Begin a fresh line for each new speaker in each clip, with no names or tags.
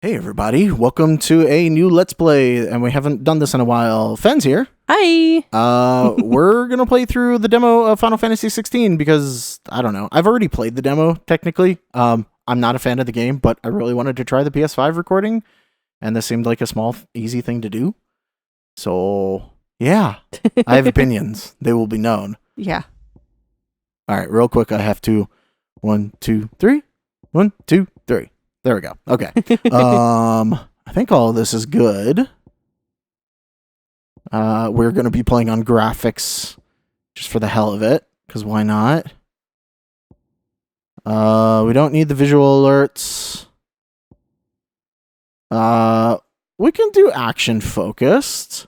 Hey everybody, welcome to a new Let's Play, and we haven't done this in a while. Fen's here.
Hi!
We're gonna play through the demo of Final Fantasy 16 because, I don't know, I've already played the demo, technically. I'm not a fan of the game, but I really wanted to try the PS5 recording, and this seemed like a small, easy thing to do. So, yeah, I have opinions. They will be known.
Yeah.
Alright, real quick, I have to... 1, 2, 3. 1, 2, 3. There we go. Okay. I think all of this is good. We're going to be playing on graphics just for the hell of it, because why not? We don't need the visual alerts. We can do action focused.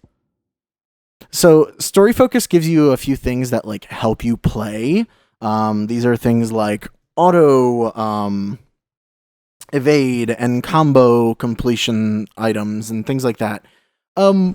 So story focus gives you a few things that like help you play. These are things like auto evade and combo completion items and things like that. We're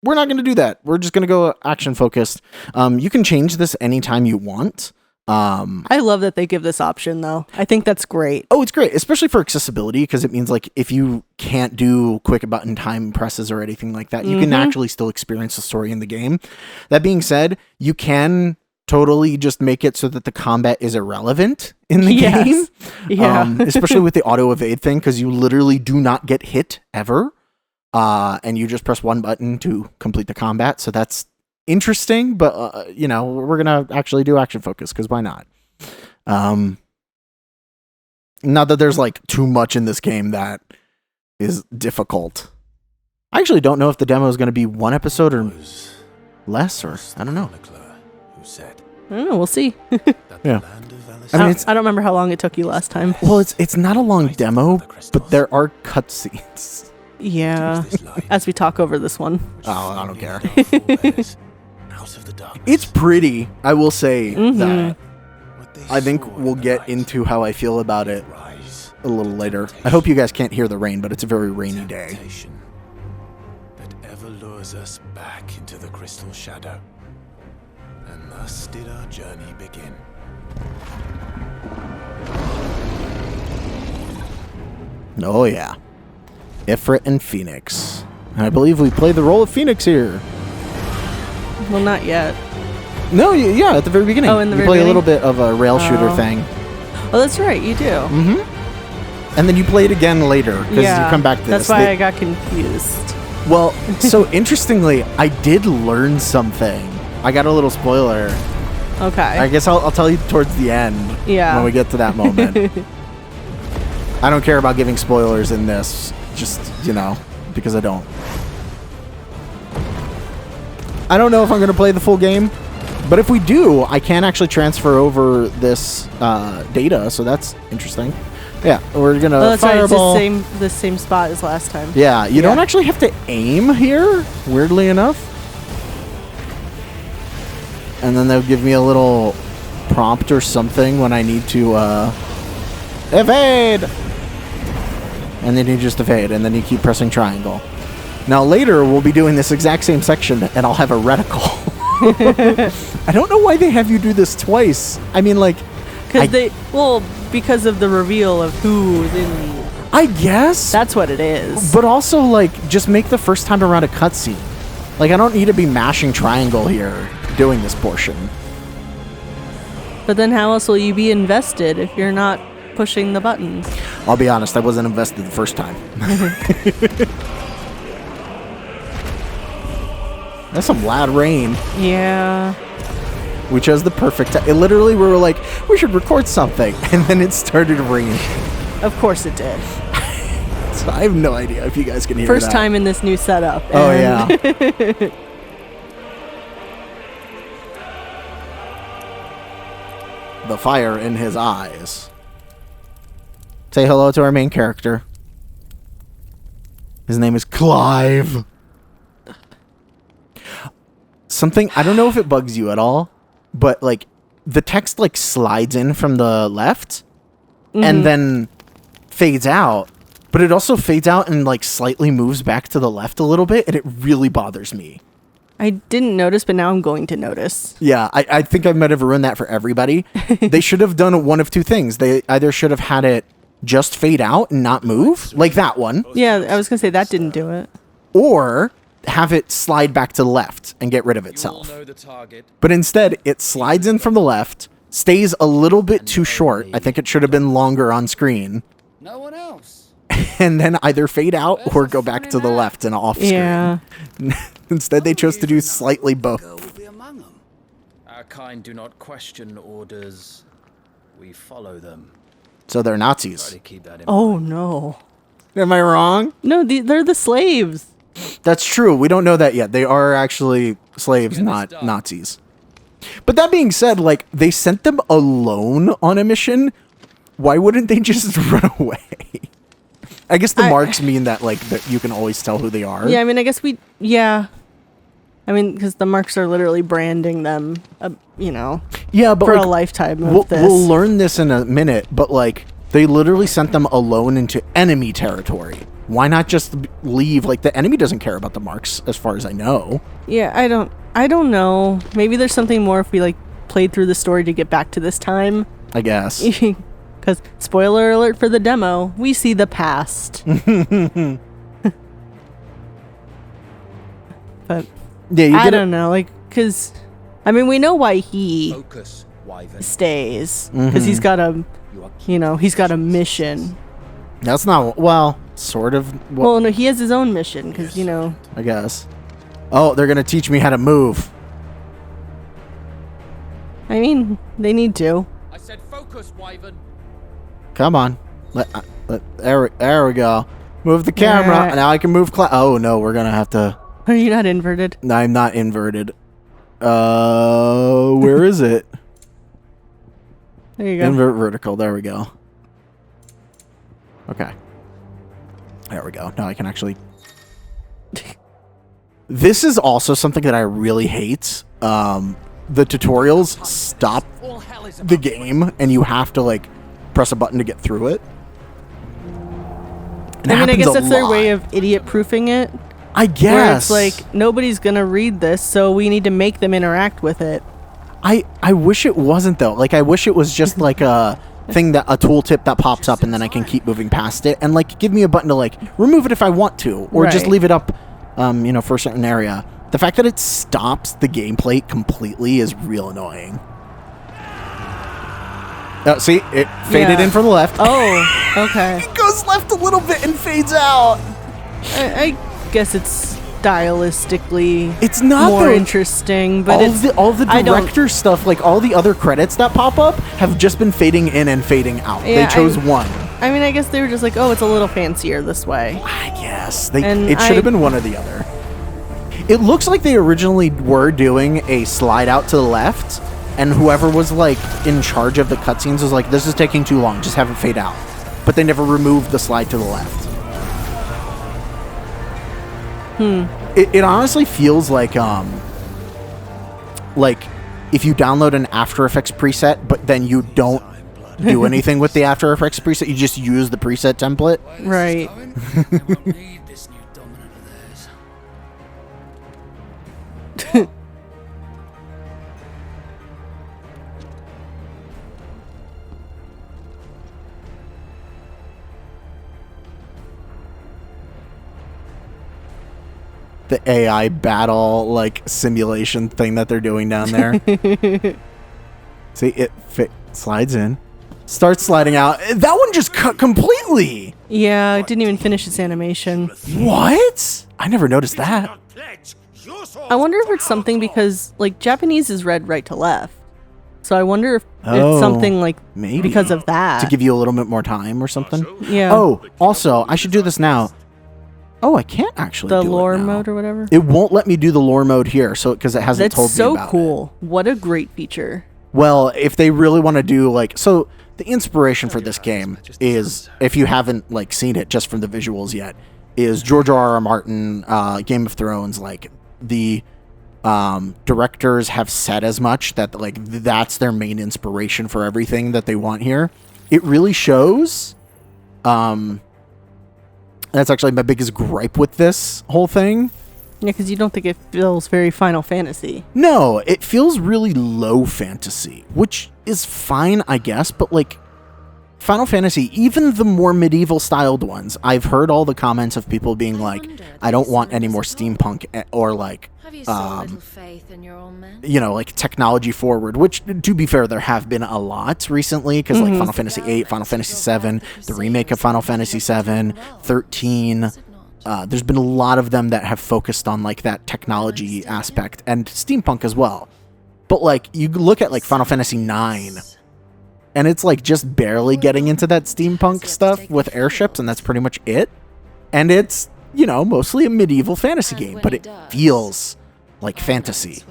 not going to do that. We're just going to go action focused. You can change this anytime you want.
I love that they give this option though. I think that's great.
Oh, it's great, especially for accessibility, because it means like if you can't do quick button time presses or anything like that, you can actually still experience the story in the game. That being said, you can totally just make it so that the combat is irrelevant in the game.
Yeah.
Especially with the auto evade thing, because you literally do not get hit ever. And you just press one button to complete the combat. So that's interesting, but you know, we're going to actually do action focus because why not? Not that there's like too much in this game that is difficult. I actually don't know if the demo is going to be one episode or less, or I don't know.
I don't know, we'll see.
Yeah.
I don't remember how long it took you last time.
Well, it's not a long demo, but there are cutscenes.
Yeah, as we talk over this one.
Oh, I don't care. It's pretty, I will say that. I think we'll get into how I feel about it a little later. I hope you guys can't hear the rain, but it's a very rainy day.
That ever lures us back into the crystal shadow. And thus did our journey begin.
Oh yeah. Ifrit and Phoenix. And I believe we play the role of Phoenix here.
Well, not yet.
No, yeah, at the very beginning.
Oh, in the very
play
beginning?
a little bit of a rail shooter thing.
Oh, that's right, you do.
And then you play it again later, because you come back to
that's
this.
why I got confused.
Well, so interestingly, I did learn something. I got a little spoiler.
Okay.
I guess I'll tell you towards the end.
Yeah.
When we get to that moment. I don't care about giving spoilers in this. Just, you know, because I don't. I don't know if I'm going to play the full game. But if we do, I can actually transfer over this data. So that's interesting. Yeah, we're going to fireball.
Right, it's the same spot as last time.
Yeah, you don't actually have to aim here, weirdly enough. And then they'll give me a little prompt or something when I need to evade. And then you just evade, and then you keep pressing triangle. Now later, we'll be doing this exact same section, and I'll have a reticle. I don't know why they have you do this twice. I mean, like...
because of the reveal of who's in these.
I guess.
That's what it is.
But also, like, just make the first time around a cutscene. Like, I don't need to be mashing triangle here doing this portion.
But then how else will you be invested if you're not pushing the buttons?
I'll be honest, I wasn't invested the first time. That's some loud rain.
Yeah.
We chose the perfect time. It literally, we were like, we should record something. And then it started raining.
Of course it did.
So I have no idea if you guys can hear that.
First time in this new setup.
Oh, yeah. The fire in his eyes. Say hello to our main character. His name is Clive. Something, I don't know if it bugs you at all, but like the text like slides in from the left and then fades out, but it also fades out and like slightly moves back to the left a little bit, and it really bothers me.
I didn't notice, but now I'm going to notice.
Yeah, I think I might have ruined that for everybody. They should have done one of two things. They either should have had it just fade out and not move, like that one,
Yeah, I was gonna say that didn't do it.
or have it slide back to the left and get rid of itself. But instead, it slides in from the left, stays a little bit too short. I think it should have been longer on screen.
No one else.
And then either fade out or go back to the left and off screen.
Yeah.
Instead, they chose to do slightly both.
Will be among them.
Our kind do not question orders. We follow them.
So they're
Try
Nazis.
to keep that in
Oh
mind.
no.
Am I wrong?
No, they're the slaves.
That's true. We don't know that yet. They are actually slaves, not Nazis. But that being said, like, they sent them alone on a mission. Why wouldn't they just run away? I guess the marks mean that, like, that you can always tell who they are.
Yeah, I mean, I guess yeah. I mean, because the marks are literally branding them, you know,
Yeah, but
for
like,
a lifetime of this.
we'll learn this in a minute, but, like, they literally sent them alone into enemy territory. Why not just leave? Like, the enemy doesn't care about the marks, as far as I know.
Yeah, I don't know. Maybe there's something more if we, like, played through the story to get back to this time.
I guess.
Because, spoiler alert for the demo, we see the past. But
Yeah, you
I
get
don't know, like, because, I mean, we know why he
Focus, Wyvern.
stays. Because he's got a, you know, he's got a mission.
That's not, well, sort of.
Well, no, he has his own mission, because, you know.
I guess. Oh, they're going to teach me how to move.
I mean, they need to.
I said focus, Wyvern.
Come on. There we go. Move the camera.
Yeah.
Now I can move. Oh, no, we're going to have to.
Are you not inverted?
I'm not inverted. Where is it?
There you go.
Invert vertical. There we go. Okay. There we go. Now I can actually... This is also something that I really hate. The tutorials stop
All hell is
the game, and you have to, like, press a button to get through it. And it
I mean, I
happens
guess
a
that's their
lot.
way of idiot-proofing it.
I
Where
guess.
it's like, nobody's going to read this, so we need to make them interact with it.
I wish it wasn't, though. Like, I wish it was just, like, a thing that... A tooltip that pops up, and then I can keep moving past it. And, like, give me a button to, like, remove it if I want to. Or just
Right.
leave it up, you know, for a certain area. The fact that it stops the gameplay completely is real annoying. See? It faded
Yeah.
in from the left.
Oh, okay.
It goes left a little bit and fades out.
I guess it's stylistically
It's not
more
though.
interesting, but
All the
I don't-
director stuff, like all the other credits that pop up, have just been fading in and fading out.
Yeah,
they chose one.
I mean, I guess they were just like, oh, it's a little fancier this way.
I guess
And
it should have been one or the other. It looks like they originally were doing a slide out to the left, and whoever was like in charge of the cutscenes was like, "This is taking too long. Just have it fade out." But they never removed the slide to the left. It honestly feels like if you download an After Effects preset, but then you don't do anything with the After Effects preset, you just use the preset template.
Right.
They won't need this new dominant of theirs.
The AI battle like simulation thing that they're doing down there. See, it slides in, starts sliding out. That one just cut completely.
Yeah, it didn't even finish its animation.
What? I never noticed that.
I wonder if it's something because, like, Japanese is read right to left. So I wonder if
Oh,
it's something, like,
maybe.
because of that.
To give you a little bit more time or something.
Yeah.
Oh, also, I should do this now. Oh, I can't actually
the
do
lore
it now.
mode or whatever.
It won't let me do the lore mode here, so because it hasn't
That's
told me
so
about it.
cool. What a great feature.
Well, if they really want to do like so, the inspiration for this game is, if you haven't like seen it just from the visuals yet, is George R.R. Martin, Game of Thrones. Like the directors have said as much that like that's their main inspiration for everything that they want here. It really shows. That's actually my biggest gripe with this whole thing.
Yeah, because you don't think it feels very Final Fantasy.
No, it feels really low fantasy, which is fine, I guess, but like Final Fantasy, even the more medieval styled ones, I've heard all the comments of people being like, I don't want any more steampunk or like,
Have you so little faith in your own men?
you know, like technology forward, which to be fair, there have been a lot recently because like Final Fantasy 8, Final Fantasy 7, the remake of Final Fantasy 7, 13. There's been a lot of them that have focused on like that technology aspect and steampunk as well. But like you look at like Final Fantasy 9 and it's like just barely getting into that steampunk stuff with airships, and that's pretty much it. And it's, you know, mostly a medieval fantasy game, but it feels like fantasy.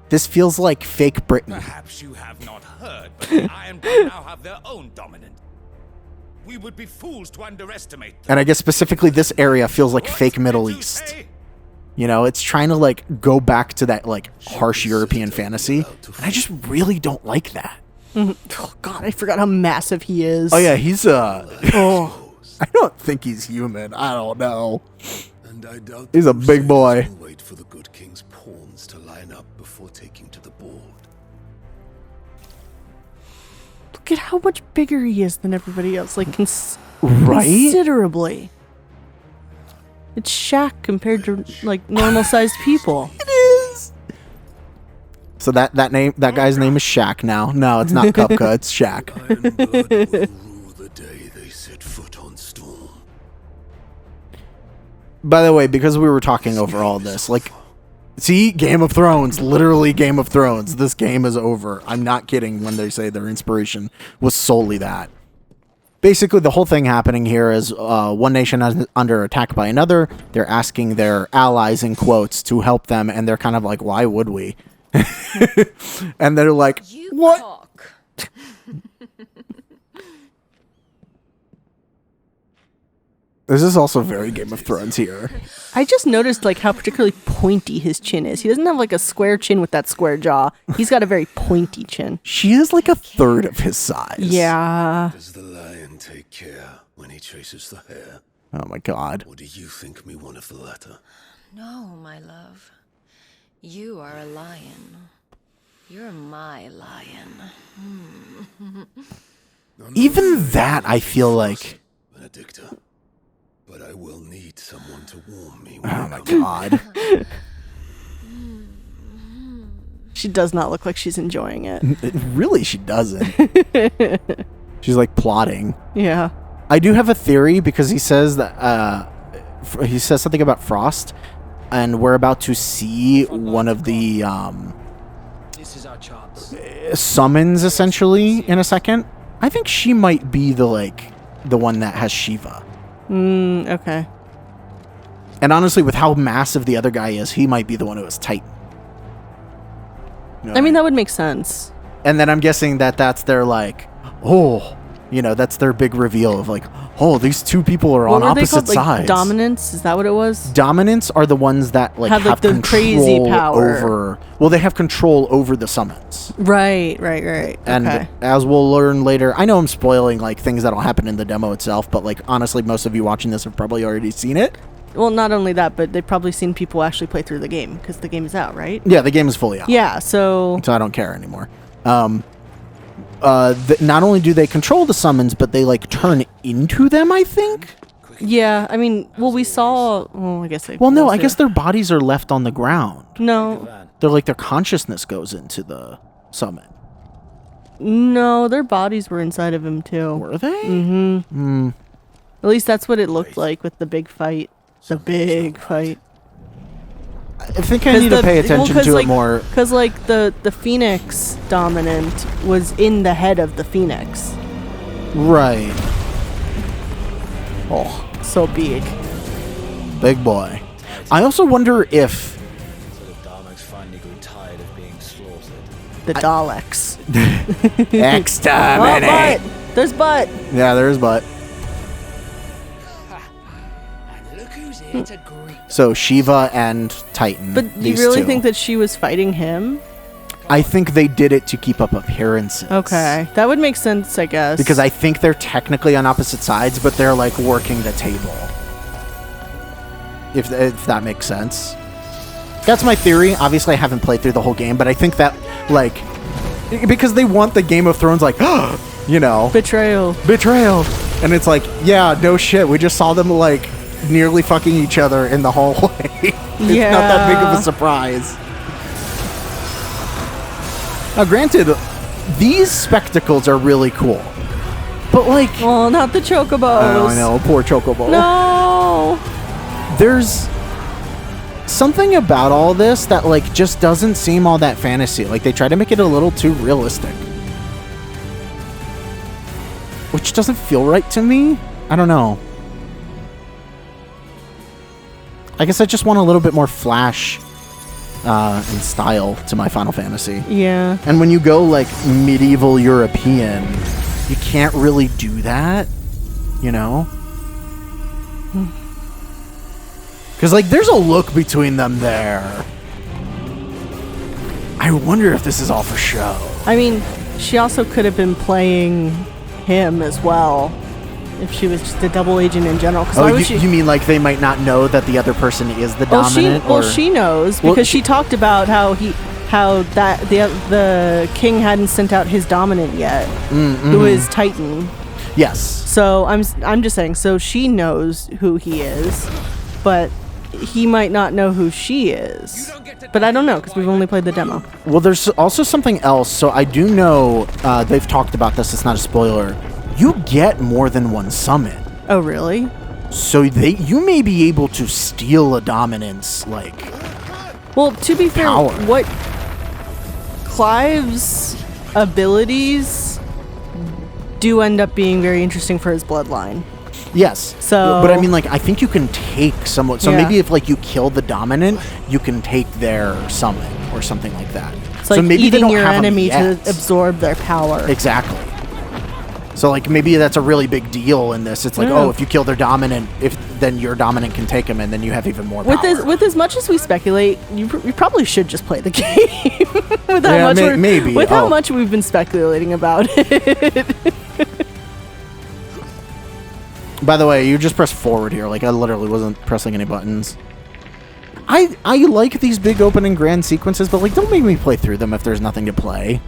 This feels like fake Britain.
Perhaps you have not heard, but the Ironborn now have their own dominant. We would be fools to underestimate them.
And I guess specifically this area feels like fake Middle East. You know, it's trying to like go back to that like harsh European fantasy. And I just really don't like that.
Oh God, I forgot how massive he is.
Oh yeah, he's oh, I don't think he's human. I don't know.
And I doubt
He's a big boy.
will wait for the good king's pawns to line up before taking to the board.
Look at how much bigger he is than everybody else. Like
Right?
considerably. It's Shaq compared to like normal sized people.
It is. So that guy's name is Shaq now. No, it's not Cupca, it's Shaq.
Iron blood will rule the day they set foot on Storm.
By the way, because we were talking over all this, like, see, Game of Thrones, literally Game of Thrones. This game is over. I'm not kidding when they say their inspiration was solely that. Basically, the whole thing happening here is one nation is under attack by another. They're asking their allies, in quotes, to help them, and they're kind of like, why would we? And they're like, what?
Talk.
This is also very Game of Thrones here.
I just noticed like how particularly pointy his chin is. He doesn't have like a square chin with that square jaw. He's got a very pointy chin.
She is like a third of his size.
Yeah.
Does the lion take care when he chases the hare?
Oh my god.
Or do you think me one of the latter?
No, my love. You are a lion. You're my lion.
Even that, I feel like...
Benedicta. But I will need someone to warn me.
Oh my god.
She does not look like she's enjoying it.
Really, she doesn't. She's like plotting.
Yeah.
I do have a theory because he says that he says something about Frost, and we're about to see one of the
This is our chance.
summons essentially in a second. I think she might be the one that has Shiva.
Okay.
And honestly, with how massive the other guy is, he might be the one who has Titan. You know
I mean,
what
that would make sense.
And then I'm guessing that that's their like, oh, you know, that's their big reveal of like, oh, these two people are on
What were they
opposite
called? Like
sides.
dominance? Is that what it was?
Dominants are the ones that like
Have, like, the
control
crazy power.
over. Well, they have control over the summons.
Right.
And
Okay.
as we'll learn later, I know I'm spoiling like things that'll happen in the demo itself, but like honestly, most of you watching this have probably already seen it.
Well, not only that, but they've probably seen people actually play through the game because the game is out, right?
Yeah, the game is fully out.
Yeah. So
So I don't care anymore. Not only do they control the summons, but they like turn into them, I think.
yeah. I mean, well, we saw. Well, I guess they.
Well, no, I
also-
guess their bodies are left on the ground.
No.
They're like their consciousness goes into the summon.
No, their bodies were inside of him too.
Were they?
Mm-hmm. At least that's what it looked like with the big fight. The big fight.
I think I need to pay attention to it more.
Because like the Phoenix dominant was in the head of the Phoenix.
Right. Oh,
So big.
big boy. I also wonder if
So the Daleks finally grew tired of being slaughtered.
The Daleks. Oh,
exterminate.
butt! There's butt.
Yeah, there is, but
And look who's here to greet.
so Shiva and Titan.
But you
these
really
two.
think that she was fighting him?
I think they did it to keep up appearances.
Okay, that would make sense, I guess.
Because I think they're technically on opposite sides, but they're like working the table. If that makes sense. That's my theory. Obviously, I haven't played through the whole game, but I think that, like, because they want the Game of Thrones, like, you know,
Betrayal.
betrayal. And it's like, yeah, no shit. We just saw them like nearly fucking each other in the hallway. It's not that big of a surprise. Now, granted, these spectacles are really cool. But like,
Oh, not the chocobos.
I know, poor Chocobo.
No.
There's something about all this that like just doesn't seem all that fantasy. Like they try to make it a little too realistic, which doesn't feel right to me. I don't know. I guess I just want a little bit more flash and style to my Final Fantasy.
Yeah.
And when you go like medieval European, you can't really do that, you know? Because like there's a look between them there. I wonder if this is all for show.
I mean, she also could have been playing him as well if she was just a double agent in general.
Oh, you mean like they might not know that the other person is the dominant?
She knows because she talked about how the king hadn't sent out his dominant yet, who is Titan.
Yes.
So I'm just saying. So she knows who he is, but he might not know who she is. But I don't know because we've only played the demo.
Well, there's also something else. So I do know they've talked about this. It's not a spoiler. You get more than one summon.
Oh, really?
So you may be able to steal a dominance, like.
Well, to be fair,
power.
what Clive's abilities do end up being very interesting for his bloodline.
Yes.
So,
but I mean, like, I think you can take someone. So
Yeah.
maybe if like you kill the dominant, you can take their summon or something like that.
It's
so
like
maybe they
eating
don't
your
have 'em
enemy to
yet.
absorb their power.
Exactly. So like maybe that's a really big deal in this. It's like,
Yeah.
oh, if you kill their dominant, then your dominant can take them, and then you have even more power.
With as much as we speculate, you probably should just play the game. With how
Yeah,
much
maybe.
With how
Oh.
much we've been speculating about it.
By the way, you just press forward here. Like I literally wasn't pressing any buttons. I like these big opening grand sequences, but like don't make me play through them if there's nothing to play.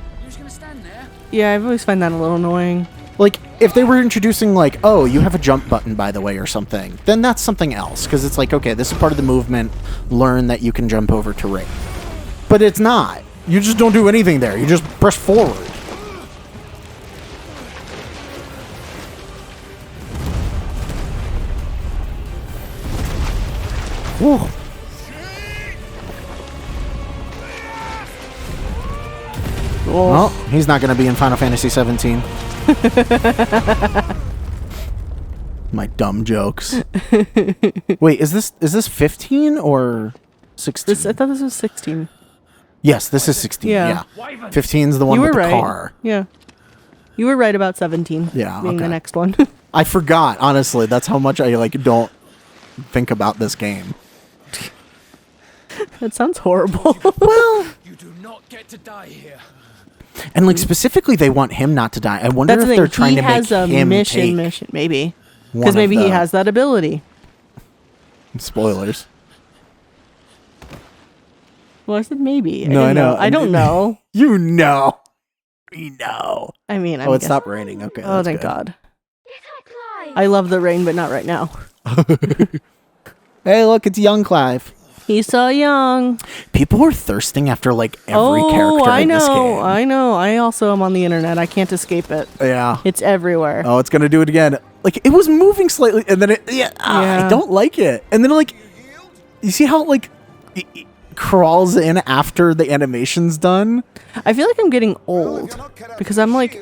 Yeah, I've always find that a little annoying.
Like if they were introducing like, oh, you have a jump button by the way or something, then that's something else because it's like, okay, this is part of the movement. Learn that you can jump over terrain. But it's not. You just don't do anything there. You just press forward. Whew. Well, he's not going to be in Final Fantasy 17. My dumb jokes. Wait, is this 15 or 16?
I thought this was 16.
Yes, this is 16.
Yeah.
Yeah. 15 is the one
You
with
were
the
right.
car.
Yeah. You were right about 17.
Yeah,
being
okay.
the next one.
I forgot, honestly. That's how much I like don't think about this game.
That sounds horrible.
Well,
You do not get to die here.
and like specifically they want him not to die. I wonder
That's
if
the
they're
thing.
trying
He
to make
has a
him
mission,
take
maybe.
one
Because
of
maybe he
the-
has that ability.
Spoilers.
Well, I said maybe.
No, I
didn't
know.
I don't know.
You know. We know.
I mean,
Oh, it stopped raining. Okay.
Oh,
that's
thank
good.
God. I love the rain, but not right now.
Hey, look, it's young Clive.
He's so young.
People are thirsting after like every character
I
in
know.
this game.
I know. I also am on the internet. I can't escape it.
Yeah.
It's everywhere.
Oh, it's gonna do it again. Like it was moving slightly, and then I
Yeah.
don't like it. And then like, you see how like it crawls in after the animation's done.
I feel like I'm getting old because I'm like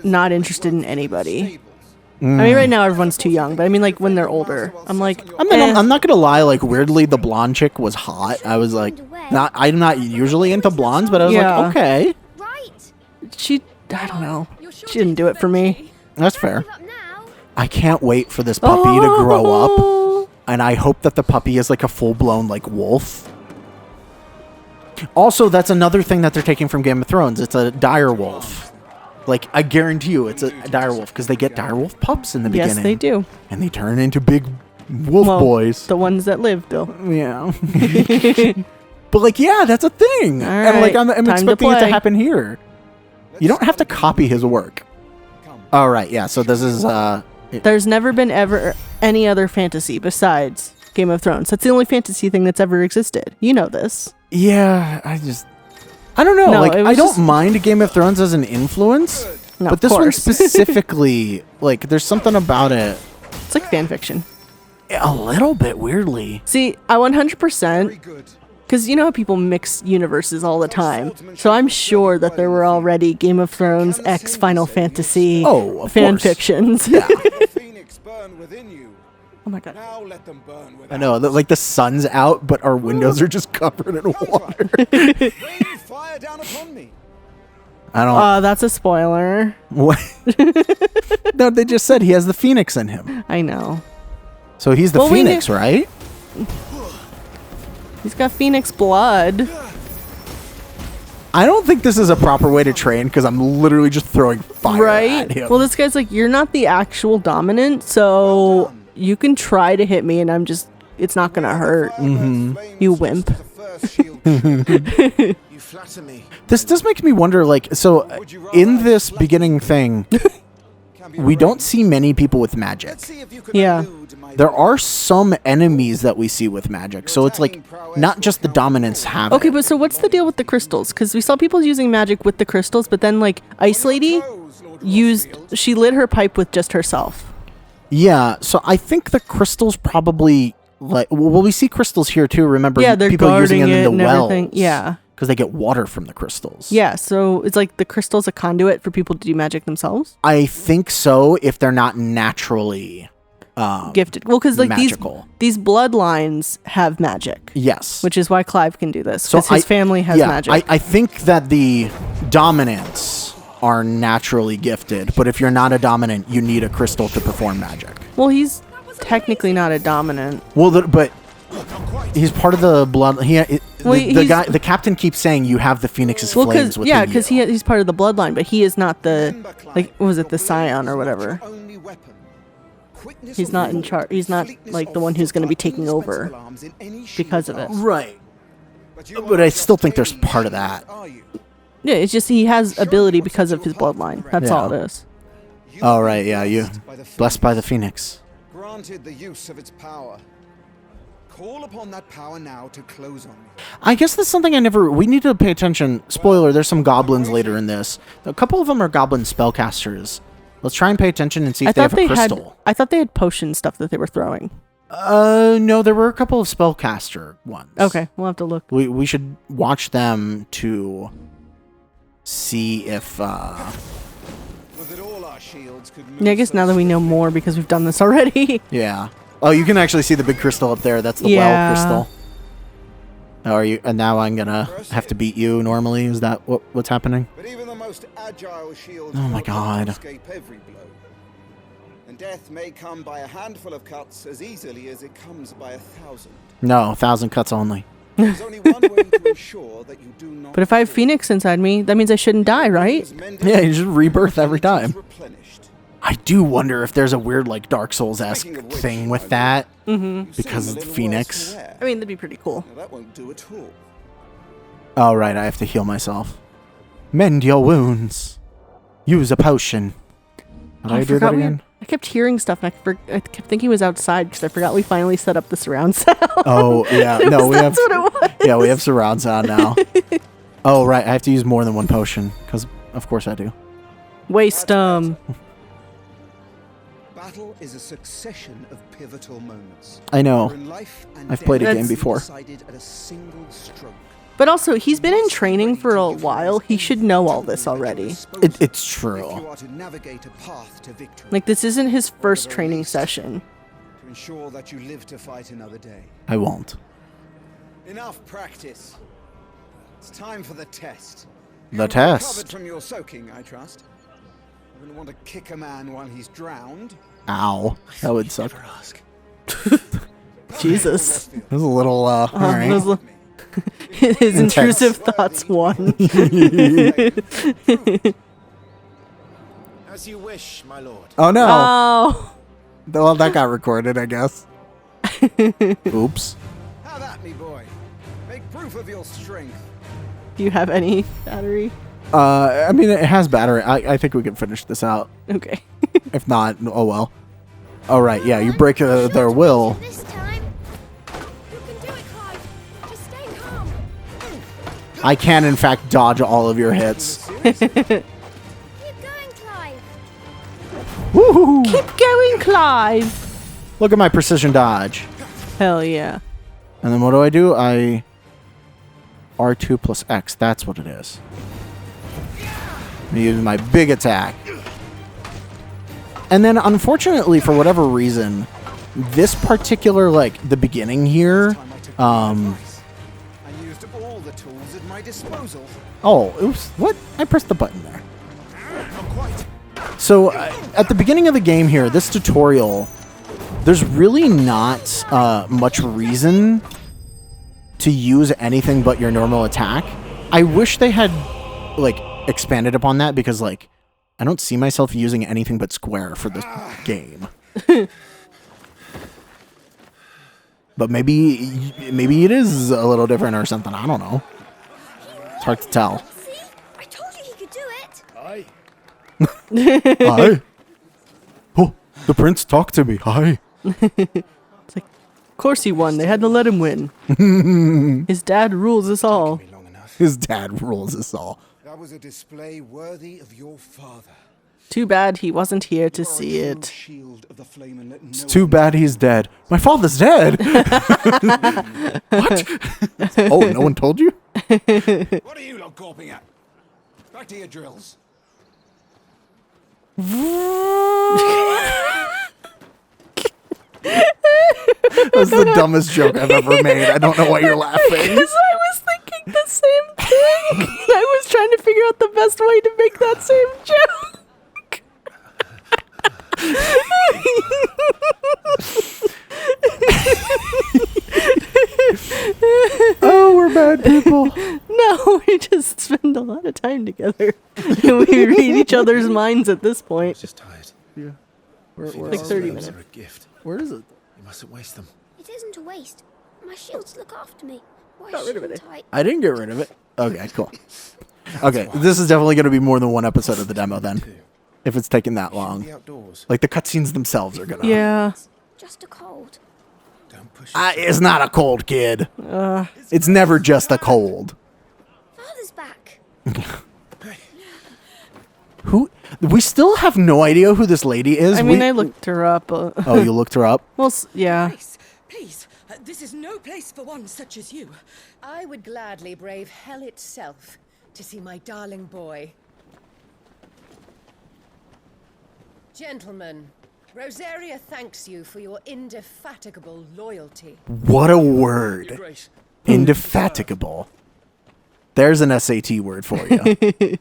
not interested in anybody. I mean, right now everyone's too young, but I mean, like when they're older, I'm like,
I mean, I'm not gonna lie. Like weirdly, the blonde chick was hot. I was like, I'm not usually into blondes, but I was
Yeah.
like, okay,
Right.
I don't know. She didn't do it for me.
that's fair.
Give up now.
I can't wait for this puppy to grow up,
Oh.
and I hope that the puppy is like a full blown like wolf. Also, that's another thing that they're taking from Game of Thrones. It's a dire wolf. Like, I guarantee you it's a dire wolf because they get dire wolf pups in the beginning.
Yes, they do.
And they turn into big wolf
Well,
boys.
The ones that live, Bill.
Yeah. But, like, yeah, that's a thing.
All
And, like,
right,
I'm
time to
expecting it to
play.
happen here. You don't have to copy his work. All right, yeah. So this is
There's never been ever any other fantasy besides Game of Thrones. That's the only fantasy thing that's ever existed. You know this.
yeah. I don't know.
No,
like
it
I
was
don't
just-
mind Game of Thrones as an influence,
No,
but
of
this one
course.
specifically, like, there's something about it
It's like fan fiction.
a little bit weirdly.
See, I 100%, because you know how people mix universes all the time. So I'm sure that there were already Game of Thrones X Final Fantasy
Oh, of
fan
course.
fictions.
Yeah.
Phoenix burn within you.
Oh my god.
Now let them burn without.
I know, like the sun's out, but our windows are just covered in water.
Rain fire down upon me.
I don't.
That's a spoiler.
What? No, they just said he has the phoenix in him,
I know.
so he's the
Well, we
phoenix, right?
He's got phoenix blood.
I don't think this is a proper way to train because I'm literally just throwing fire at
Right?
him.
Well, this guy's like, you're not the actual dominant, so you can try to hit me and it's not gonna hurt. You wimp.
You flatter me.
This does make me wonder, like, so in this beginning thing, we don't see many people with magic.
Yeah.
There are some enemies that we see with magic, so it's like not just the dominants have
Okay,
it.
but so what's the deal with the crystals? Because we saw people using magic with the crystals, but then like Ice Lady she lit her pipe with just herself.
Yeah, so I think the crystals probably, like, well, we see crystals here too. Remember,
Yeah, they're
people using
guarding
them
it
in the
and
wells.
everything. Yeah.
Because they get water from the crystals.
Yeah, so it's like the crystal's a conduit for people to do magic themselves.
I think so, if they're not naturally
Gifted. Well, because like
magical.
these bloodlines have magic,
Yes.
which is why Clive can do this.
So
Because his family has magic.
I think that the dominants are naturally gifted, but if you're not a dominant, you need a crystal to perform magic.
Well, he's technically not a dominant.
Well, but he's part of the blood.
Well,
The captain keeps saying you have the phoenix's
Well,
flames within you.
because he's part of the bloodline, but he is not the like what was it, the scion or whatever. He's not in charge. He's not like the one who's going to be taking over because of it.
Right. But I still think there's part of that.
Yeah, it's just he has ability because of his bloodline. That's all it is.
Oh, right, yeah, you blessed by the phoenix.
Granted the use of its power. Call upon that power now to close on me.
I guess that's something we need to pay attention. Spoiler, there's some goblins later in this. A couple of them are goblin spellcasters. Let's try and pay attention and see if they have a crystal.
I thought they had potion stuff that they were throwing.
No, there were a couple of spellcaster ones.
Okay, we'll have to look.
We should watch them to see if
Was it all our shields could move
Yeah, I guess now that we know more because we've done this already.
yeah. Oh, you can actually see the big crystal up there. That's the
Yeah.
well crystal. Oh, are you? And now I'm gonna have to beat you. Normally, is that what's happening?
But even the most agile shields
Oh my
cannot
God.
escape every blow. And death may come by a handful of cuts as easily as it comes by 1,000.
No, 1,000 cuts only.
There's only one way to ensure that you do not.
But if I have Phoenix inside me, that means I shouldn't die, right?
Yeah, you just rebirth every time.
Replenished.
I do wonder if there's a weird, like, Dark Souls-esque
Speaking of which,
thing with
my
that.
Mm-hmm.
Because
seem a
of
little
Phoenix.
worse for wear.
I mean, that'd be pretty cool.
Now, that won't do at all.
Oh, right, I have to heal myself. Mend your wounds. Use a potion. Did I do that
forgot
again?
I kept hearing stuff, and I kept thinking he was outside because I forgot we finally set up the surround sound.
Oh, yeah. No, we have.
That's what it was.
Yeah, we have surround sound now. Oh, right, I have to use more than one potion. Because, of course, I do.
Waste
Battle is a succession of pivotal moments.
I know.
Where in life and
I've played a
death
game
can be
before.
decided at a single stroke.
But also, he's been in training for a while. He should know all this already.
It's
If
true.
you are to navigate a path to victory,
Like, this isn't his first training session.
to ensure that you live to fight another day.
I won't.
Enough practice. It's time for the test.
The
You've
test.
recovered from your soaking, I trust. You wouldn't want to kick a man while he's drowned.
Ow. That would suck.
Never ask.
Jesus.
That was a little, alright.
Those li- his intrusive thoughts won.
As you wish, my lord.
Oh, no.
Oh.
Well, that got recorded, I guess. Oops.
Have at me, boy. Make proof of your strength.
Do you have any battery?
I mean, it has battery. I think we can finish this out.
Okay.
If not, oh well. All right, yeah, you break their will.
This time. You can do it, Clive. Just stay calm.
I can, in fact, dodge all of your hits.
Keep going, Clive.
Woohoo!
Keep going, Clive.
Look at my precision dodge.
Hell yeah.
And then what do? I R2 plus X. That's what it is. I'm using my big attack. And then, unfortunately, for whatever reason, this particular, like, the beginning here,
I used all the tools at my disposal.
oh, oops, what? I pressed the button there. So, at the beginning of the game here, this tutorial, there's really not much reason to use anything but your normal attack. I wish they had, like, expanded upon that because, like, I don't see myself using anything but square for this game. But maybe it is a little different or something. I don't know. It's hard to tell.
See? I told you he could do it.
Hi. Oh, the prince talked to me. Hi.
It's like, of course he won. They had to let him win. His dad rules us all.
Long enough.
His dad rules us all.
That was a display worthy of your father.
Too bad he wasn't here to
You are a
see
true
it.
Shield of the flame and let
It's
no
too
one-
bad he's dead. My father's dead. What? Oh, no one told you?
What are you lot gawping at? Back to your drills.
That was the dumbest joke I've ever made. I don't know why you're laughing.
Because I was thinking the same thing. I was trying to figure out the best way to make that same joke.
Oh, we're bad people.
No, we just spend a lot of time together. And we read each other's minds at this point.
Just tired.
Yeah.
Like 30 minutes.
Are a gift.
Where is it?
You mustn't waste them.
It isn't a waste. My shields look after me. Why
Got rid of it,
shouldn't I?
I didn't get rid of it. Okay, cool. Okay, this is definitely going to be more than one episode of the demo then. If it's taking that
The
long.
outdoors.
Like, the cutscenes themselves are going to...
Yeah.
Just a cold.
Don't push
It's not a cold, kid. It's never just a cold.
Father's back.
Who? We still have no idea who this lady is.
I mean, I looked her up.
Oh, you looked her up?
Well, yeah.
Please, this is no place for one such as you. I would gladly brave hell itself to see my darling boy. Gentlemen, Rosaria thanks you for your indefatigable loyalty.
What a word. Indefatigable. There's an SAT word for you.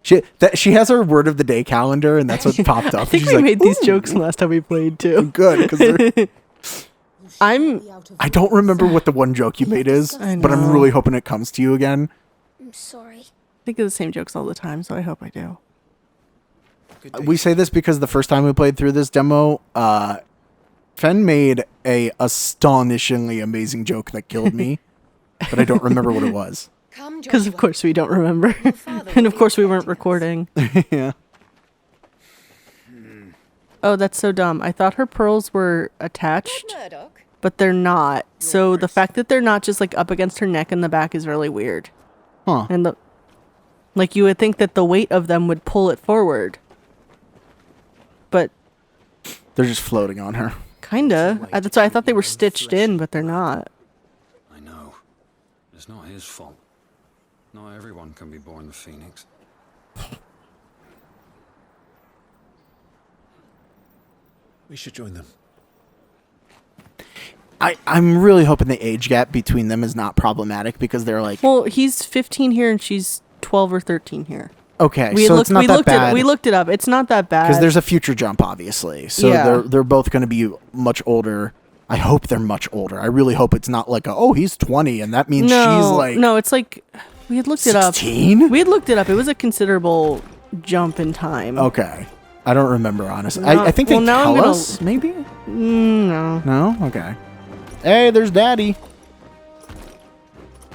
She has her word of the day calendar, and that's what popped up.
I think
She's
we
like,
made these
"Ooh,
jokes last time we played, too.
good. Because
I'm...
I don't remember what the one joke you made is,
I
but I'm
know.
really hoping it comes to you again.
I'm sorry.
I think of the same jokes all the time, so I hope I do.
We say this because the first time we played through this demo, Fen made a astonishingly amazing joke that killed me, but I don't remember what it was.
Come,
Because, of
Joshua.
course, we don't remember. And, of course, we weren't recording.
Yeah.
Oh, that's so dumb. I thought her pearls were attached,
Murdoch.
but they're not. So the fact that they're not just, like, up against her neck in the back is really weird.
Huh.
And like, you would think that the weight of them would pull it forward. But
They're just floating on her.
kinda. That's why I thought they were stitched in, but they're not.
I know. It's not his fault. Not everyone can be born the Phoenix.
We should join them.
I'm really hoping the age gap between them is not problematic because they're like,
Well, he's 15 here and she's 12 or 13 here.
okay, so it's not that bad.
We looked it up. It's not that bad.
Because there's a future jump, obviously. So
Yeah.
they're both going to be much older. I hope they're much older. I really hope it's not like, he's 20, and that means she's like
no, it's like we had looked it up.
16?
We had looked it up. It was a considerable jump in time.
Okay. I don't remember, honestly.
No-
I think they
well, now I'm
tell
gonna-
us, maybe?
No.
No? Okay. Hey, there's Daddy.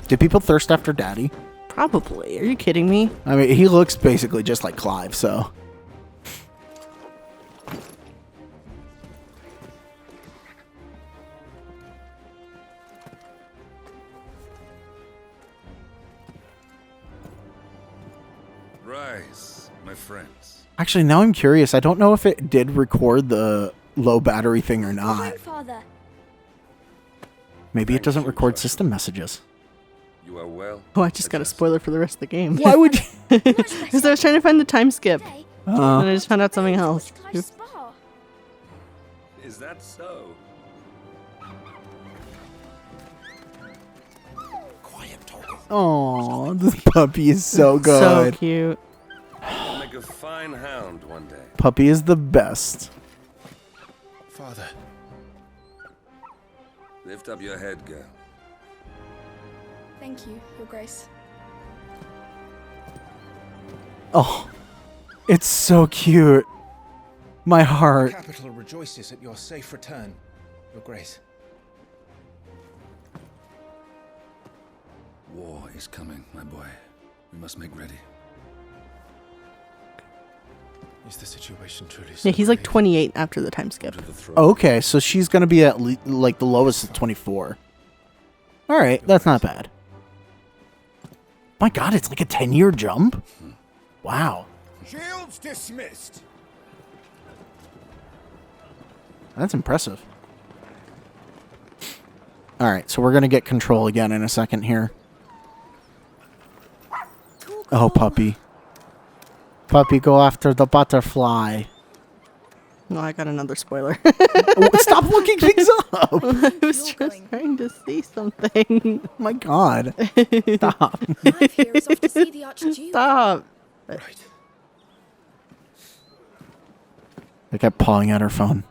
Do people thirst after Daddy?
Probably. Are you kidding me?
I mean, he looks basically just like Clive, so.
Rise, my friends.
Actually, now I'm curious. I don't know if it did record the low battery thing or not.
Grandfather.
Maybe it doesn't record system messages.
You are well.
Oh, I just got a spoiler for the rest of the game.
Why would you?
Because I was trying to find the time skip. And I just found out something else.
Is that so?
Oh, this puppy is so
So
good.
cute.
I'll make a fine hound one day.
Puppy is the best.
Father.
Lift up your head, girl.
Thank you, Your Grace.
Oh, it's so cute. My heart.
Capital rejoices at your safe return, Your Grace.
War is coming, my boy. We must make ready.
Is the situation truly so
Yeah, he's like
grave?
28 after the time skip.
To the throne.
Okay, so she's gonna be at like the lowest at 24. All right, that's not bad. My God, it's like a 10-year jump. Wow,
Shields dismissed.
that's impressive. All right, so we're gonna get control again in a second here. Oh, puppy. Puppy, go after the butterfly.
No, I got another spoiler.
Oh, stop looking things up.
I was just trying to see something.
Oh my God. Stop.
Clive here is off to see the Archduke.
Stop.
Right.
I kept pawing at her phone.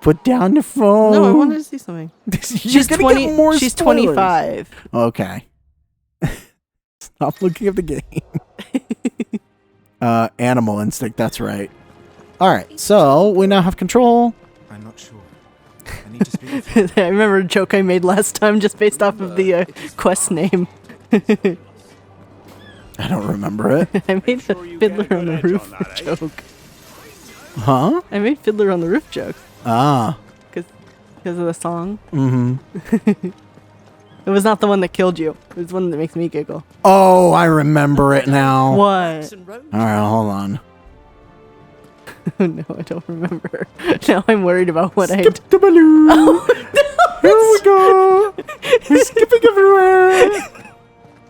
Put down the phone.
No, I wanted to see something.
She's gonna
20.
get more
She's
spoilers.
25.
Okay. Stop looking at the game. Animal instinct, that's right. Alright, so we now have control.
I'm not sure. I need to speak with you.
I remember a joke I made last time just based off of the quest name.
I don't remember it.
I made the Fiddler on the Roof joke.
Huh?
I made Fiddler on the Roof joke
Ah.
because of the song.
Mm-hmm.
It was not the one that killed you. It was the one that makes me giggle.
Oh, I remember it now.
What?
Alright, hold on.
No, I don't remember. Now I'm worried about what I.
Skip the balloon. Here we go. We're skipping everywhere.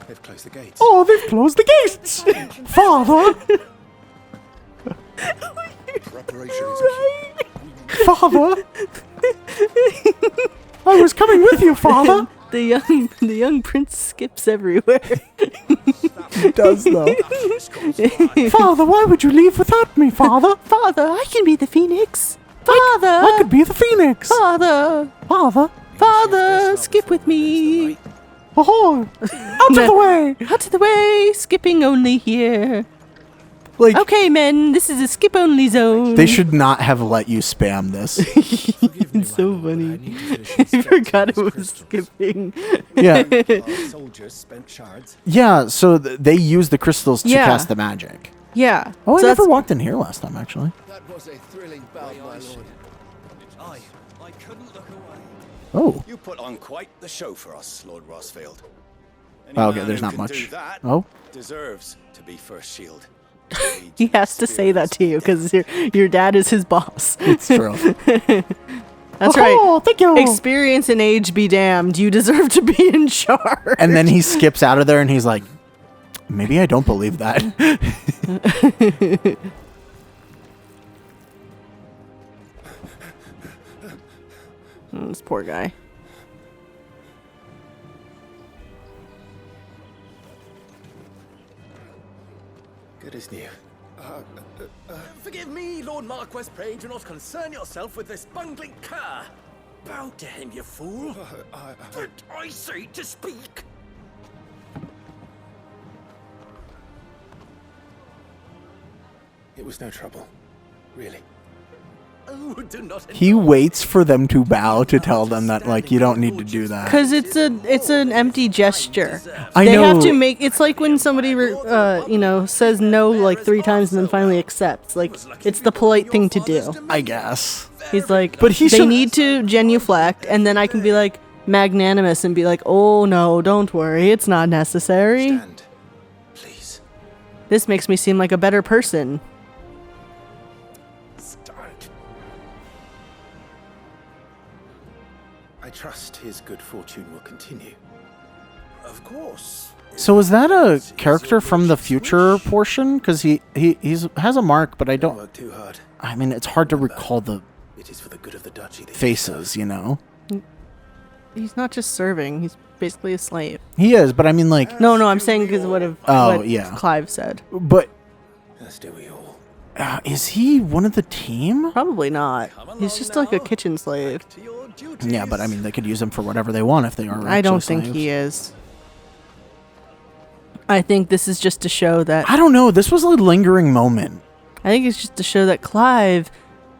They've closed the gates.
Oh, they've closed the gates. Father.
Preparation is key.
Father. I was coming with you, Father.
The young prince skips everywhere.
He does, though. Father, why would you leave without me, Father?
Father, I can be the phoenix. Father,
I could be the phoenix.
Father,
Father.
Father, skip with me.
Oh, out of the way.
Out of the way, skipping only here.
Like,
Okay, men, this is a skip only zone.
they should not have let you spam this.
It's so funny. I forgot it was skipping.
Yeah.
Our soldiers spent shards.
Yeah, so they use the crystals to
Yeah.
cast the magic.
Yeah.
Oh, I
so
never
that's-
walked in here last time, actually.
That was a thrilling bout, my lord.
I couldn't look away.
Oh.
You put on quite the show for us, Lord Rossfield.
Oh, okay, there's not much. Oh.
Deserves to be first shield.
He has to say that to you because your dad is his boss.
It's true.
That's
Oh,
right.
thank you.
Experience and age be damned. You deserve to be in charge.
And then he skips out of there and he's like, maybe I don't believe that.
This poor guy.
Good as new.
Forgive me, Lord Marquess, pray do not concern yourself with this bungling cur. Bow to him, you fool. But I say to speak.
It was no trouble. Really.
Oh, do not
He waits for them to bow to tell them that, like, you don't need to do that.
Because it's an empty gesture.
I
They
know.
have to make. It's like when somebody says no like 3 times and then finally accepts. Like it's the polite thing to do.
I guess.
He's like,
But he
they
should-
need to genuflect, and then I can be like magnanimous and be like, oh no, don't worry, it's not necessary.
Stand, please.
This makes me seem like a better person.
Start. I trust his good fortune will continue.
Of course.
So is that a character from the future portion? Because he has a mark, but I
Don't
don't.
work too hard.
I mean, it's hard to recall the
It is for the good of the duchy. that you
faces, you know.
He's not just serving; he's basically a slave.
He is, but I mean, like,
No, I'm saying because
Oh,
what
yeah.
Clive said.
but
serve. As do we all.
is he one of the team?
Probably not. He's just like a kitchen slave.
To your duties.
Yeah, but I mean, they could use him for whatever they want if they are.
I don't
actually
think
slaves.
he is. I think this is just to show that.
I don't know. This was a lingering moment.
I think it's just to show that Clive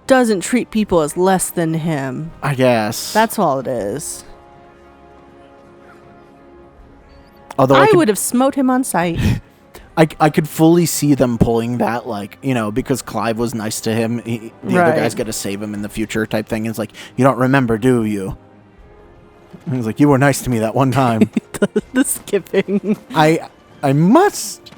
doesn't treat people as less than him.
I guess.
That's all it is.
Although
I
could-
would have smote him on sight.
I could fully see them pulling that, like, you know, because Clive was nice to him. The other
Right.
guy's got to save him in the future type thing. It's like, you don't remember, do you? And he's like, you were nice to me that one time.
The skipping.
I must.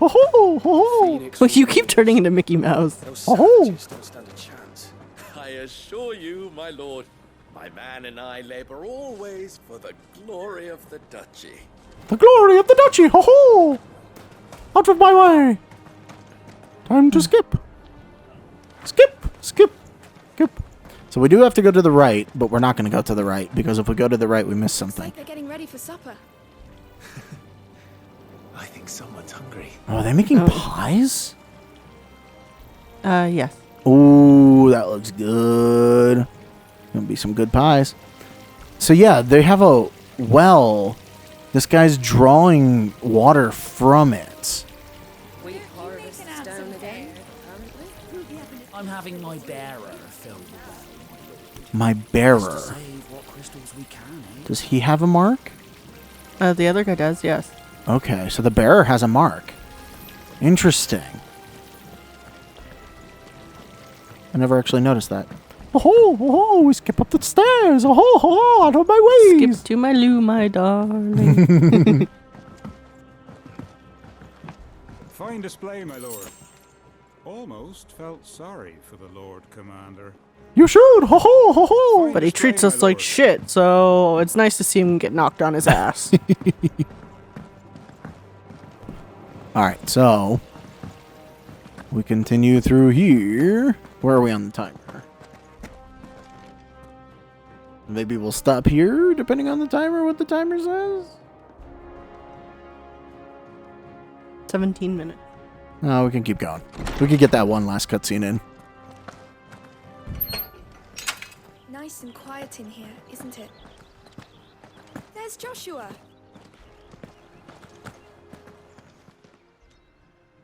Ho ho ho ho.
Well, you keep turning into Mickey Mouse.
Those
Oh.
savages don't stand a chance.
I assure you, my lord, my man and I labor always for the glory of the duchy.
The glory of the duchy. Ho ho. Out of my way. Time to skip. Skip. Skip. Skip. So we do have to go to the right, but we're not going to go to the right because if we go to the right, we miss
It's
something.
like they're getting ready for supper.
I think someone's hungry.
Oh, are they making pies?
Yes.
Ooh, that looks good. Gonna be some good pies. So yeah, they have a well. This guy's drawing water from it.
I'm having my bearer fill the well.
My bearer.
Save what crystals we can, eh?
Does he have a mark?
The other guy does, yes.
Okay, so the bearer has a mark. Interesting. I never actually noticed that. Oh, we skip up the stairs. Oh, out of my way.
Skip to my loo, my darling.
Fine display, my lord. Almost felt sorry for the Lord Commander.
You should. Ho.
But he treats us like shit, so it's nice to see him get knocked on his ass.
All right, so we continue through here. Where are we on the timer? Maybe we'll stop here, depending on the timer, what the timer says.
17 minutes.
No, we can keep going. We could get that one last cutscene in.
Nice and quiet in here, isn't it? There's Joshua.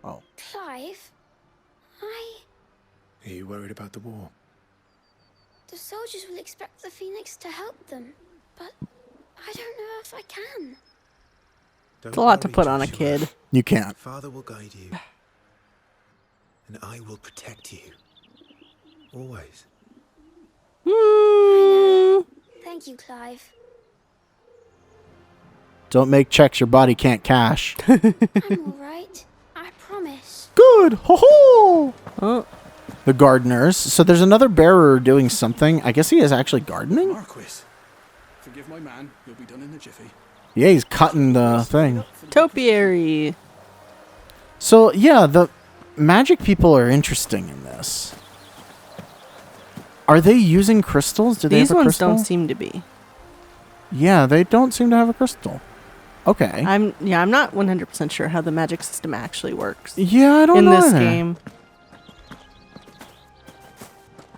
Oh.
Clive,
Are you worried about the war?
the soldiers will expect the Phoenix to help them, but I don't know if I can.
It's a lot to put on a kid.
You can't.
Father will guide you. And I will protect you. Always.
Thank you, Clive.
Don't make checks your body can't cash.
I'm all right. I promise.
Good. Ho.
Oh.
The gardeners. So there's another bearer doing something. I guess he is actually gardening.
Marquis, forgive my man. You'll be done in a jiffy.
Yeah, he's cutting the thing.
Topiary.
So yeah, the magic people are interesting in this. Are they using crystals? Do they
These
have a
ones
crystal?
don't seem to be.
Yeah, they don't seem to have a crystal. Okay.
I'm not 100% sure how the magic system actually works.
Yeah, I don't
in
know
this
either.
game.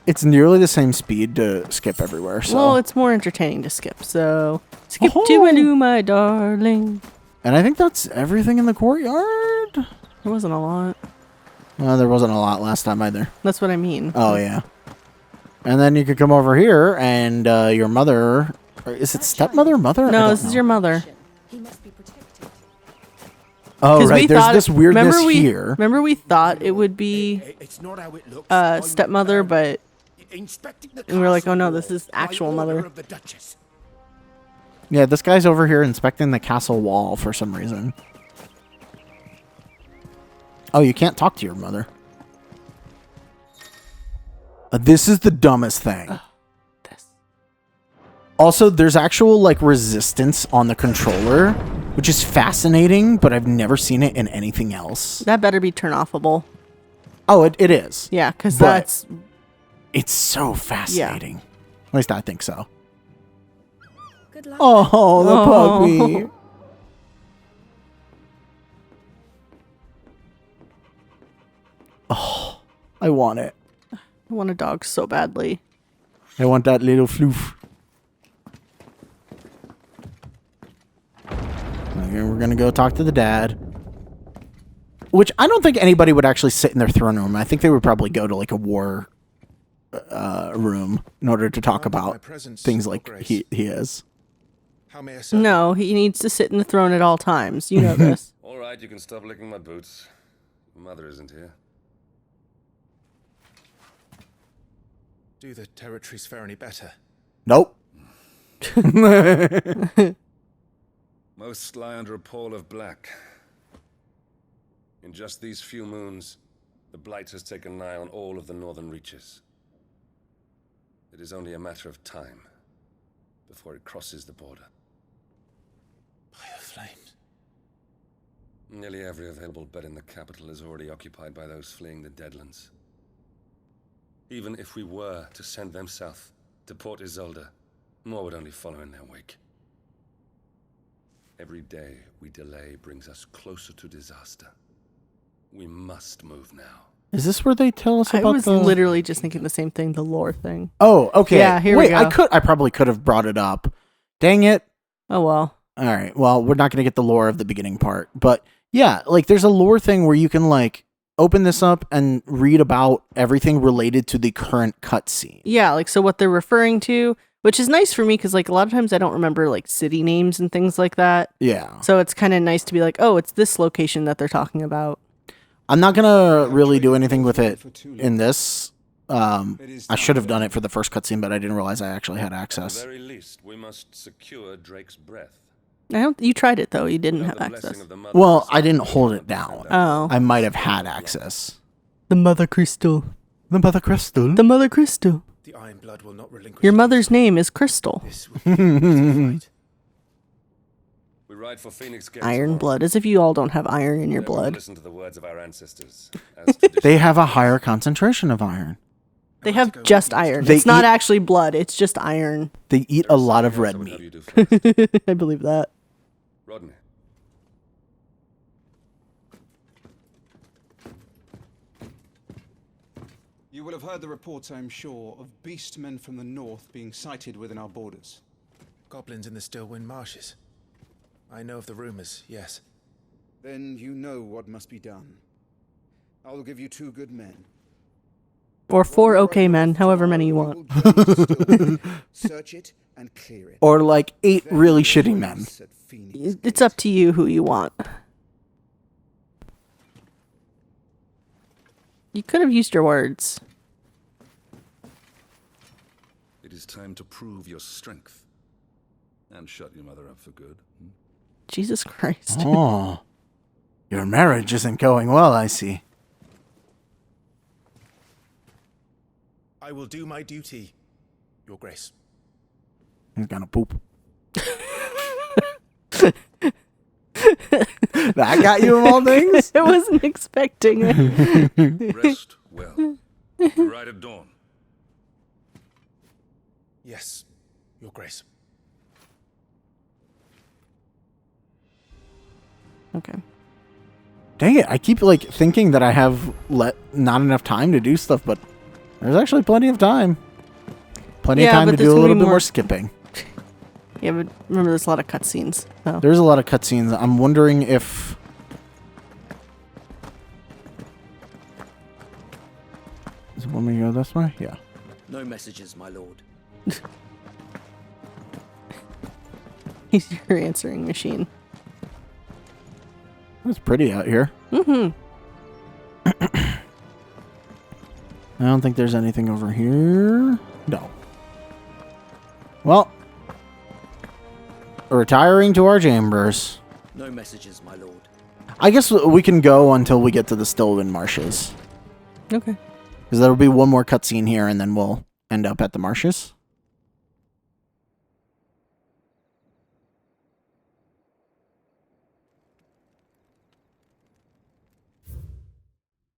It's nearly the same speed to skip everywhere. So.
Well, it's more entertaining to skip. So skip to Anu, my darling.
And I think that's everything in the courtyard.
There wasn't a lot.
Well, there wasn't a lot last time either.
That's what I mean.
Oh yeah. And then you could come over here and your mother... Or is it stepmother, mother?
No, this is your mother.
Oh, right. There's this weirdness here.
Remember we thought it would be stepmother, but and we were like, oh no, this is actual mother.
Yeah, this guy's over here inspecting the castle wall for some reason. Oh, you can't talk to your mother. This is the dumbest thing. Also, there's actual, like, resistance on the controller, which is fascinating, but I've never seen it in anything else.
That better be turn-offable.
Oh, it is.
Yeah, because that's...
It's so fascinating.
Yeah.
At least I think so.
Good luck.
Oh, the puppy. Oh, I want it.
I want a dog so badly.
I want that little floof. Okay, we're gonna go talk to the dad. Which I don't think anybody would actually sit in their throne room. I think they would probably go to like a war room in order to talk about things like he is.
How may I serve?
No, he needs to sit in the throne at all times. You know this.
All right, you can stop licking my boots. Mother isn't here.
Do the territories fare any better?
Nope.
Most lie under a pall of black. In just these few moons, the Blight has taken nigh on all of the northern reaches. It is only a matter of time before it crosses the border.
By the flames.
Nearly every available bed in the capital is already occupied by those fleeing the Deadlands. Even if we were to send them south to Port Isolde, more would only follow in their wake. Every day we delay brings us closer to disaster. We must move now.
Is this where they tell us about
I was literally just thinking the same thing, the lore thing.
Oh, okay.
Yeah, here we go.
I probably could have brought it up. Dang it.
Oh, well.
All right. Well, we're not going to get the lore of the beginning part. But yeah, like there's a lore thing where you can like open this up and read about everything related to the current cutscene.
Yeah, like so what they're referring to, which is nice for me because like a lot of times I don't remember like city names and things like that.
Yeah.
So it's kind of nice to be like, oh, it's this location that they're talking about.
I'm not going to really do anything with it in this. I should have done it for the first cutscene, but I didn't realize I actually had access.
At the very least, we must secure Drake's breath.
You tried it though. You didn't have access.
Well, I didn't hold it down.
Oh.
I might have had access.
The Mother Crystal.
The Mother Crystal.
The Mother Crystal.
The Iron Blood will not relinquish.
Your mother's name is Crystal.
We ride for Phoenix Gate
Iron
tomorrow.
blood, as if you all don't have iron in your
Everyone
blood.
Listen to the words of our ancestors.
They have a higher concentration of iron.
They have just iron.
They
It's not
eat-
actually blood. It's just iron.
They eat a lot of red meat.
I believe that.
Rodney.
You will have heard the reports, I'm sure, of beastmen from the north being sighted within our borders.
Goblins in the Stillwind marshes. I know of the rumors, yes.
Then you know what must be done. I will give you 2 good men.
Or 4 okay men, however many you want.
Search it and clear it.
Or like 8 really shitty men.
It's up to you who you want. You could have used your words.
It is time to prove your strength. And shut your mother up for good.
Jesus Christ.
Oh. Your marriage isn't going well, I see.
I will do my duty, Your Grace.
He's gonna poop. That got you of all things?
I wasn't expecting it.
Rest well. We ride at dawn.
Yes, Your Grace.
Okay.
Dang it, I keep like thinking that I have not enough time to do stuff, but there's actually plenty of time. Plenty of time to do a little bit more skipping.
Yeah, but remember there's a lot of cutscenes. So.
There's a lot of cutscenes. I'm wondering if... Is it when we go this way? Yeah.
No messages, my lord.
He's your answering machine.
It's pretty out here.
Mm-hmm.
I don't think there's anything over here. No. Well, retiring to our chambers.
No messages, my lord.
I guess we can go until we get to the Stillwind Marshes.
Okay.
Because there will be one more cutscene here, and then we'll end up at the marshes.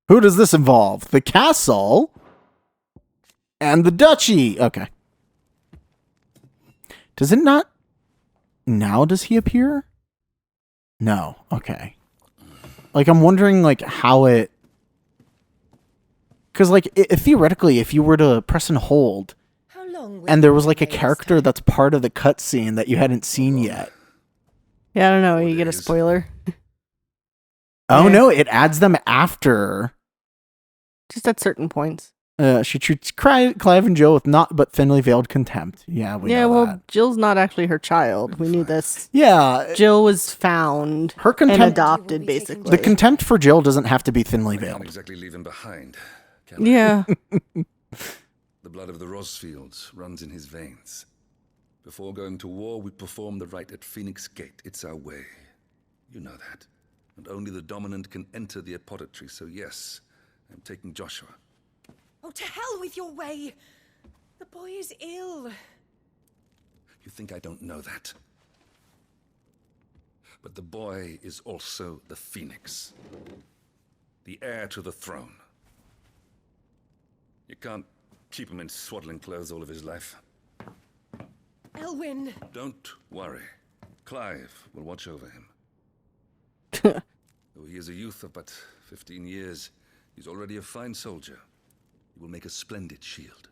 Who does this involve? The castle and the duchy. Okay. Does it not? Now does he appear? No. Okay. Like, I'm wondering, like, how it... Because, like, theoretically, if you were to press and hold, and there was, like, a character that's part of the cutscene that you hadn't seen yet.
Yeah, I don't know. You get a spoiler.
Oh,
Yeah.
no. It adds them after.
Just at certain points.
She treats Clive and Jill with not but thinly veiled contempt. Yeah, we know
well,
that.
Jill's not actually her child. We knew this.
Yeah.
Jill was found
Her
and
contempt,
adopted, basically.
the contempt for Jill doesn't have to be thinly
Can't
veiled.
exactly leave him behind. Can I?
Yeah.
The blood of the Rosfields runs in his veins. Before going to war, we perform the rite at Phoenix Gate. It's our way. You know that. And only the dominant can enter the apothecary, so yes, I'm taking Joshua.
Oh, to hell with your way! The boy is ill.
You think I don't know that? But the boy is also the Phoenix. The heir to the throne. You can't keep him in swaddling clothes all of his life.
Elwyn!
Don't worry. Clive will watch over him. Though he is a youth of but 15 years, he's already a fine soldier. He will make a splendid shield.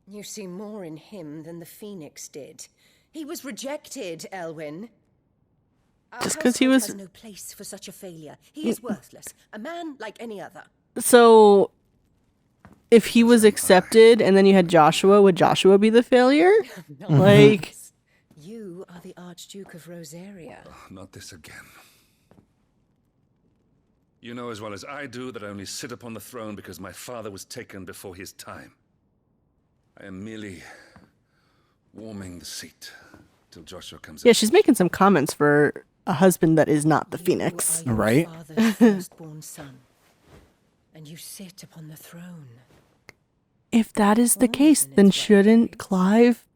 You see more in him than the Phoenix did. He was rejected, Elwyn.
Just because he was...
has no place for such a failure. He is worthless. A man like any other.
So, if he was accepted and then you had Joshua, would Joshua be the failure? Like...
You are the Archduke of Rosaria.
Oh, not this again. You know as well as I do that I only sit upon the throne because my father was taken before his time. I am merely warming the seat till Joshua comes.
Yeah, she's making some comments for a husband that is not the Phoenix.
Right?
Father's firstborn son, and you sit upon the throne.
If that is the case, then shouldn't Clive...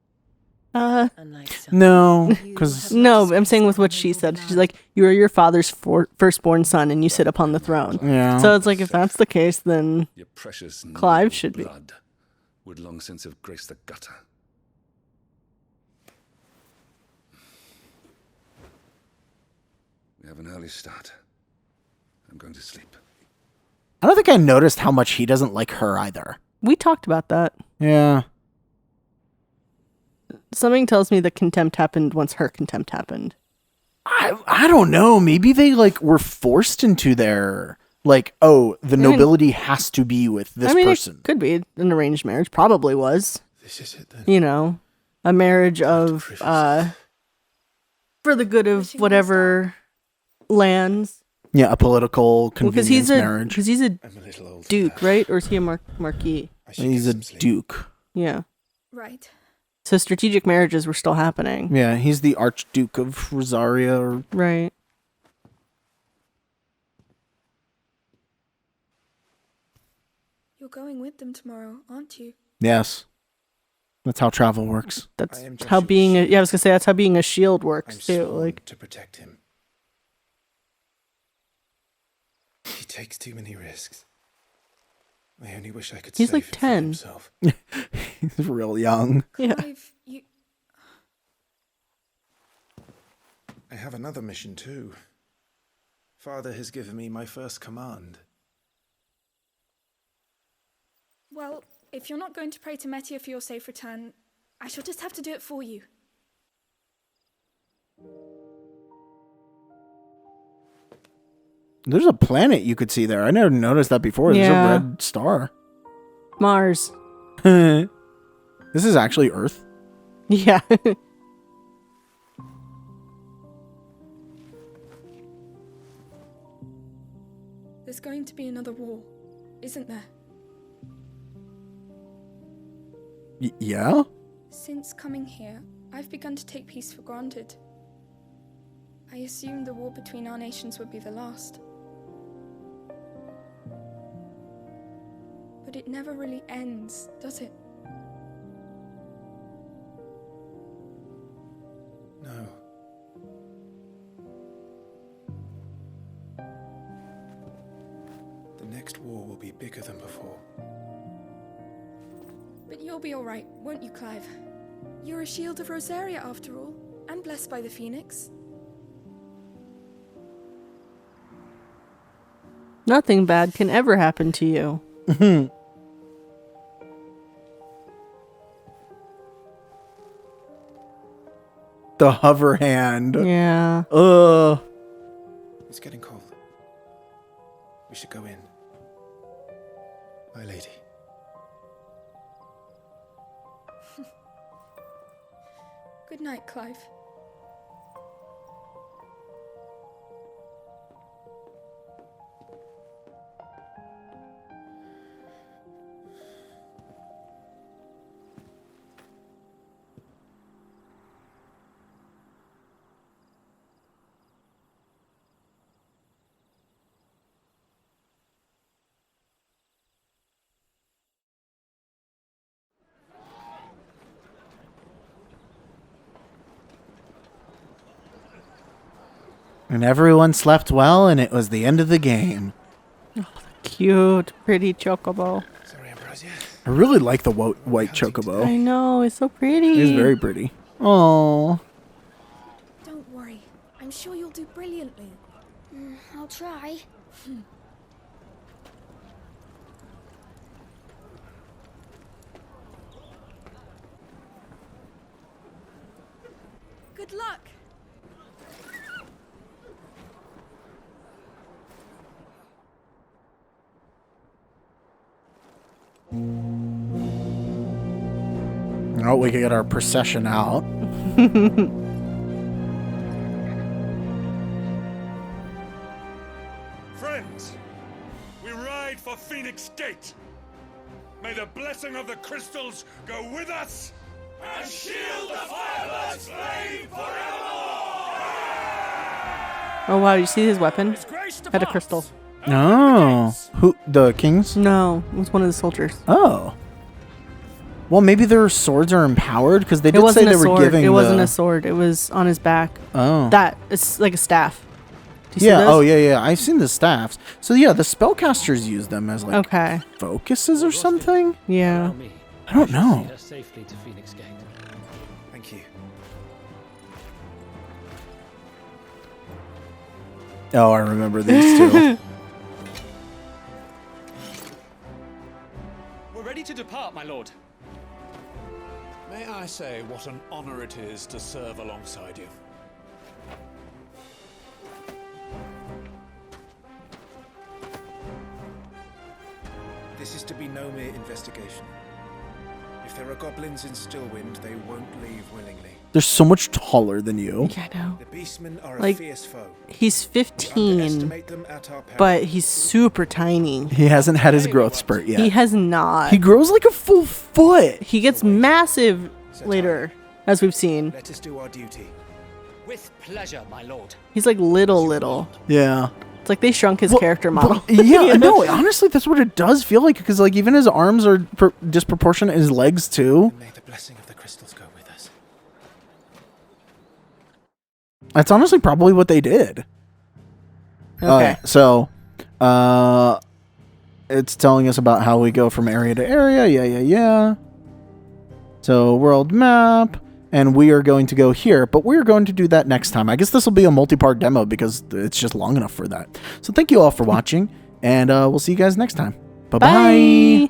No, because...
No, I'm saying with what she said. She's like, you are your father's firstborn son and you sit upon the throne.
Yeah.
So it's like, if that's the case, then
Your precious
Clive should be.
blood would long since have graced the gutter. We have an early start. I'm going to sleep.
I don't think I noticed how much he doesn't like her either.
We talked about that.
Yeah.
Something tells me the contempt happened once her contempt happened.
I don't know. Maybe they like were forced into their like, oh, the nobility has to be with this person.
It could be an arranged marriage. Probably was.
This is it then.
You know, a marriage of for the good of whatever lands.
Yeah, a political convenience marriage.
Because he's a duke, right? Or is he a marquis?
He's a duke.
Yeah.
Right.
So strategic marriages were still happening.
Yeah, he's the Archduke of Rosaria.
Right.
You're going with them tomorrow, aren't you?
Yes. That's how travel works.
That's how being I was gonna say that's how being a shield works too. Like
to protect him. He takes too many risks. I only wish I could
he's
save
like
him from
10.
himself.
He's real young.
Yeah.
I have another mission too. Father has given me my first command.
Well, if you're not going to pray to Metia for your safe return, I shall just have to do it for you.
There's a planet you could see there. I never noticed that before. There's a red star.
Mars.
This is actually Earth.
Yeah.
There's going to be another war, isn't there?
Yeah?
Since coming here, I've begun to take peace for granted. I assumed the war between our nations would be the last. But it never really ends, does it?
No. The next war will be bigger than before.
But you'll be alright, won't you, Clive? You're a shield of Rosaria after all, and blessed by the Phoenix.
Nothing bad can ever happen to you.
The hover hand.
Yeah.
It's getting cold. We should go in. My lady.
Good night, Clive.
And everyone slept well, and it was the end of the game.
Cute, pretty chocobo.
I really like the white chocobo.
I know, it's so pretty.
It's very pretty. Oh.
Don't worry. I'm sure you'll do brilliantly.
I'll try.
Good luck.
Oh, we can get our procession out.
Friends, we ride for Phoenix Gate. May the blessing of the crystals go with us and shield the firebird's flame forevermore!
Oh wow, you see his weapon? Had a crystal.
Oh. Who? The kings?
No, it was one of the soldiers.
Oh. Well, maybe their swords are empowered because they did say they were giving.
It wasn't a sword. It was on his back.
Oh.
That it's like a staff. Do you see
Yeah.
those?
Oh, yeah. I've seen the staffs. So yeah, the spellcasters use them as like
Okay.
focuses or something.
Yeah.
I don't know.
Safely to Phoenix Gate.
Thank you.
Oh, I remember these two.
We're ready to depart, my lord.
May I say what an honor it is to serve alongside you? This is to be no mere investigation. If there are goblins in Stillwind, they won't leave willingly.
They're so much taller than you.
Yeah, I know.
The beastmen are
Like,
a fierce foe.
He's 15, but he's super tiny.
He hasn't had his growth spurt yet.
He has not.
He grows like a full foot.
He gets massive later, as we've seen.
Let us do our duty.
With pleasure, my lord.
He's like little.
Yeah.
It's like they shrunk his character model.
Yeah, no, honestly, that's what it does feel like, because like even his arms are disproportionate, his legs too.
May the blessing of the crystals go with us.
That's honestly probably what they did.
Okay.
So, it's telling us about how we go from area to area. Yeah. So, world map. And we are going to go here, but we're going to do that next time. I guess this will be a multi-part demo because it's just long enough for that. So thank you all for watching, and we'll see you guys next time. Bye-bye.
Bye.